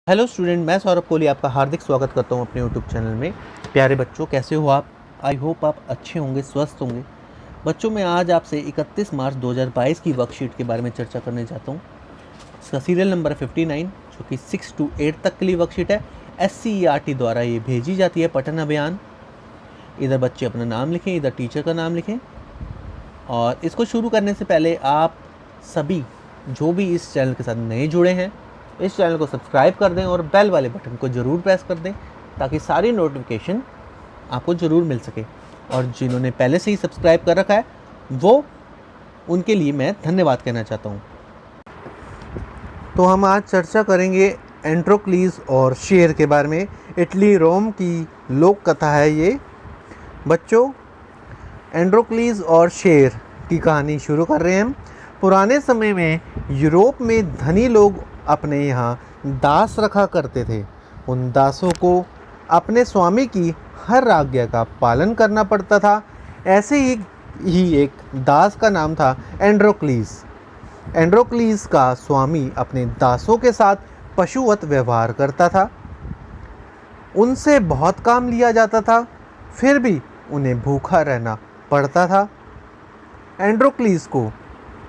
Hello student, मैं सौरभ कोहली आपका हार्दिक स्वागत करता हूं अपने यूट्यूब चैनल में। प्यारे बच्चों, कैसे हो आप? आई होप आप अच्छे होंगे, स्वस्थ होंगे। बच्चों, मैं आज आपसे 31 मार्च 2022 की वर्कशीट के बारे में चर्चा करने चाहता हूं। इसका सीरियल नंबर है 59, जो कि 6 to 8 तक के लिए वर्कशीट है। SCERT द्वारा ये भेजी जाती है पठन अभियान। इधर बच्चे अपना नाम लिखें, इधर टीचर का नाम लिखें। और इसको शुरू करने से पहले आप सभी जो भी इस चैनल के साथ नए जुड़े हैं, इस चैनल को सब्सक्राइब कर दें और बेल वाले बटन को ज़रूर प्रेस कर दें, ताकि सारी नोटिफिकेशन आपको ज़रूर मिल सके। और जिन्होंने पहले से ही सब्सक्राइब कर रखा है, वो उनके लिए मैं धन्यवाद कहना चाहता हूँ। तो हम आज चर्चा करेंगे एंड्रोक्लीस और शेर के बारे में। इटली रोम की लोक कथा है ये। बच्चों, एंड्रोक्लीस और शेर की कहानी शुरू कर रहे हैं हम। पुराने समय में यूरोप में धनी लोग अपने यहाँ दास रखा करते थे। उन दासों को अपने स्वामी की हर आज्ञा का पालन करना पड़ता था। ऐसे ही एक दास का नाम था एंड्रोक्लीस। एंड्रोक्लीस का स्वामी अपने दासों के साथ पशुवत व्यवहार करता था। उनसे बहुत काम लिया जाता था, फिर भी उन्हें भूखा रहना पड़ता था। एंड्रोक्लीस को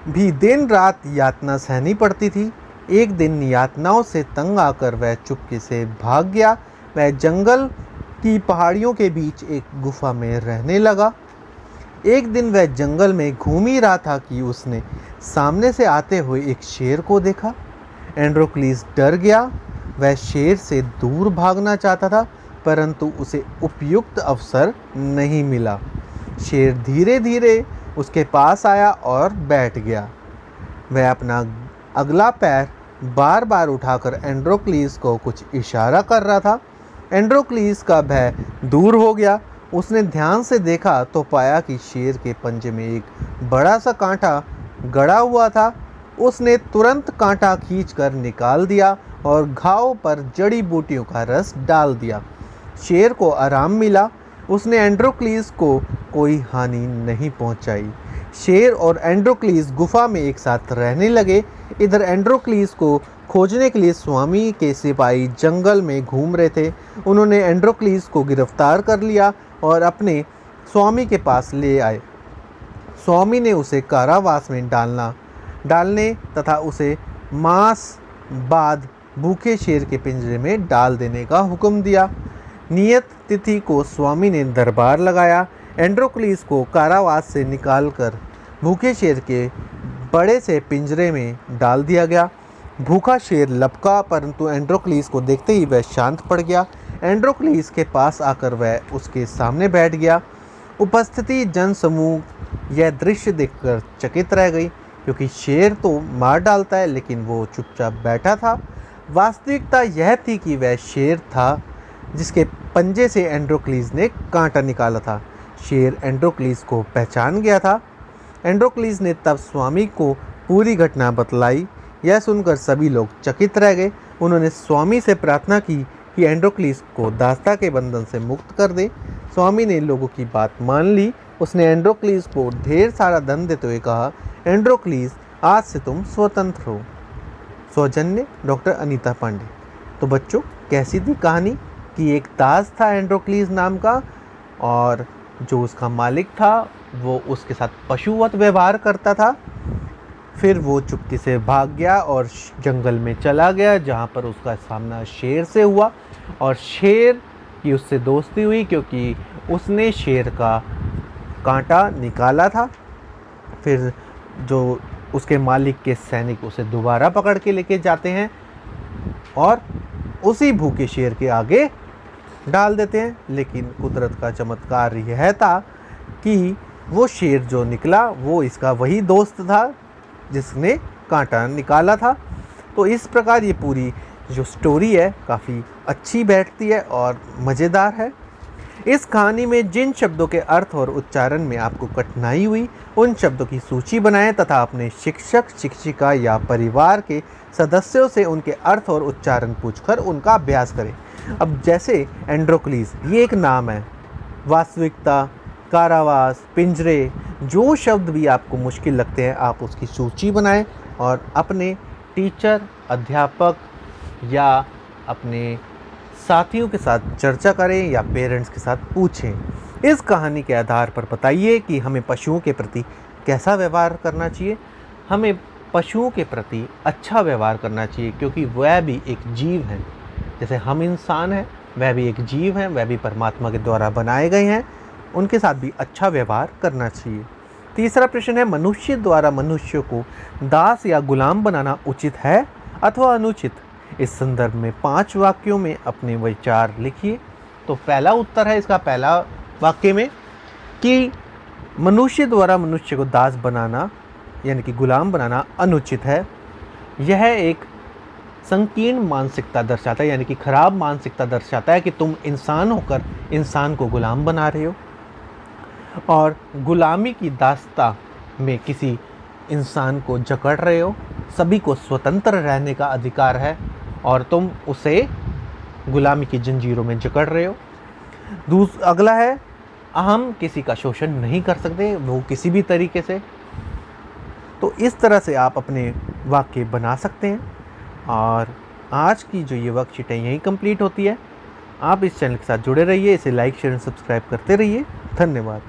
भी दिन रात यातना सहनी पड़ती थी। एक दिन यातनाओं से तंग आकर वह चुपके से भाग गया। वह जंगल की पहाड़ियों के बीच एक गुफा में रहने लगा। एक दिन वह जंगल में घूम ही रहा था कि उसने सामने से आते हुए एक शेर को देखा। एंड्रोक्लीस डर गया। वह शेर से दूर भागना चाहता था, परंतु उसे उपयुक्त अवसर नहीं मिला। शेर धीरे धीरे उसके पास आया और बैठ गया। वह अपना अगला पैर बार बार उठाकर एंड्रोक्लीस को कुछ इशारा कर रहा था। एंड्रोक्लीस का भय दूर हो गया। उसने ध्यान से देखा तो पाया कि शेर के पंजे में एक बड़ा सा कांटा गड़ा हुआ था। उसने तुरंत कांटा खींचकर निकाल दिया और घाव पर जड़ी बूटियों का रस डाल दिया। शेर को आराम मिला। उसने एंड्रोक्लीस को कोई हानि नहीं पहुंचाई। शेर और एंड्रोक्लीस गुफा में एक साथ रहने लगे। इधर एंड्रोक्लीस को खोजने के लिए स्वामी के सिपाही जंगल में घूम रहे थे। उन्होंने एंड्रोक्लीस को गिरफ्तार कर लिया और अपने स्वामी के पास ले आए। स्वामी ने उसे कारावास में डालने तथा उसे मास बाद भूखे शेर के पिंजरे में डाल देने का हुक्म दिया। नियत तिथि को स्वामी ने दरबार लगाया। एंड्रोक्लीस को कारावास से निकालकर भूखे शेर के बड़े से पिंजरे में डाल दिया गया। भूखा शेर लपका, परंतु एंड्रोक्लीस को देखते ही वह शांत पड़ गया। एंड्रोक्लीस के पास आकर वह उसके सामने बैठ गया। उपस्थिति जनसमूह यह दृश्य देखकर चकित रह गई, क्योंकि शेर तो मार डालता है, लेकिन वो चुपचाप बैठा था। वास्तविकता यह थी कि वह शेर था जिसके पंजे से एंड्रोक्लीस ने कांटा निकाला था। शेर एंड्रोक्लीस को पहचान गया था। एंड्रोक्लीस ने तब स्वामी को पूरी घटना बतलाई। यह सुनकर सभी लोग चकित रह गए। उन्होंने स्वामी से प्रार्थना की कि एंड्रोक्लीस को दासता के बंधन से मुक्त कर दे। स्वामी ने लोगों की बात मान ली। उसने एंड्रोक्लीस को ढेर सारा धन देते हुए कहा, एंड्रोक्लीस, आज से तुम स्वतंत्र हो। सौजन्य डॉक्टर अनीता पांडे। तो बच्चों, कैसी थी कहानी कि एक दास था एंड्रोक्लीस नाम का, और जो उसका मालिक था वो उसके साथ पशुवत व्यवहार करता था। फिर वो चुपके से भाग गया और जंगल में चला गया, जहाँ पर उसका सामना शेर से हुआ। और शेर की उससे दोस्ती हुई, क्योंकि उसने शेर का कांटा निकाला था। फिर जो उसके मालिक के सैनिक उसे दोबारा पकड़ के लेके जाते हैं और उसी भूखे शेर के आगे डाल देते हैं। लेकिन कुदरत का चमत्कार यह था कि वो शेर जो निकला वो इसका वही दोस्त था जिसने कांटा निकाला था। तो इस प्रकार ये पूरी जो स्टोरी है काफ़ी अच्छी बैठती है और मज़ेदार है। इस कहानी में जिन शब्दों के अर्थ और उच्चारण में आपको कठिनाई हुई, उन शब्दों की सूची बनाएं तथा अपने शिक्षक, शिक्षिका या परिवार के सदस्यों से उनके अर्थ और उच्चारण पूछकर उनका अभ्यास करें। अब जैसे एंड्रोक्लीस, ये एक नाम है। वास्तविकता, कारावास, पिंजरे, जो शब्द भी आपको मुश्किल लगते हैं, आप उसकी सूची बनाएं और अपने टीचर, अध्यापक या अपने साथियों के साथ चर्चा करें या पेरेंट्स के साथ पूछें। इस कहानी के आधार पर बताइए कि हमें पशुओं के प्रति कैसा व्यवहार करना चाहिए। हमें पशुओं के प्रति अच्छा व्यवहार करना चाहिए, क्योंकि वह भी एक जीव हैं। जैसे हम इंसान हैं, वह भी एक जीव हैं, वह भी परमात्मा के द्वारा बनाए गए हैं। उनके साथ भी अच्छा व्यवहार करना चाहिए। तीसरा प्रश्न है, मनुष्य द्वारा मनुष्य को दास या गुलाम बनाना उचित है अथवा अनुचित। इस संदर्भ में 5 वाक्यों में अपने विचार लिखिए। तो पहला उत्तर है इसका, पहला वाक्य में, कि मनुष्य द्वारा मनुष्य को दास बनाना यानी कि गुलाम बनाना अनुचित है। यह एक संकीर्ण मानसिकता दर्शाता है, यानी कि खराब मानसिकता दर्शाता है कि तुम इंसान होकर इंसान को गुलाम बना रहे हो, और गुलामी की दास्ता में किसी इंसान को जकड़ रहे हो। सभी को स्वतंत्र रहने का अधिकार है और तुम उसे गुलामी की जंजीरों में जकड़ रहे हो। अगला है, हम किसी का शोषण नहीं कर सकते, वो किसी भी तरीके से। तो इस तरह से आप अपने वाक्य बना सकते हैं। और आज की जो ये वर्कशीट है यहीं कंप्लीट होती है। आप इस चैनल के साथ जुड़े रहिए, इसे लाइक शेयर और सब्सक्राइब करते रहिए। धन्यवाद।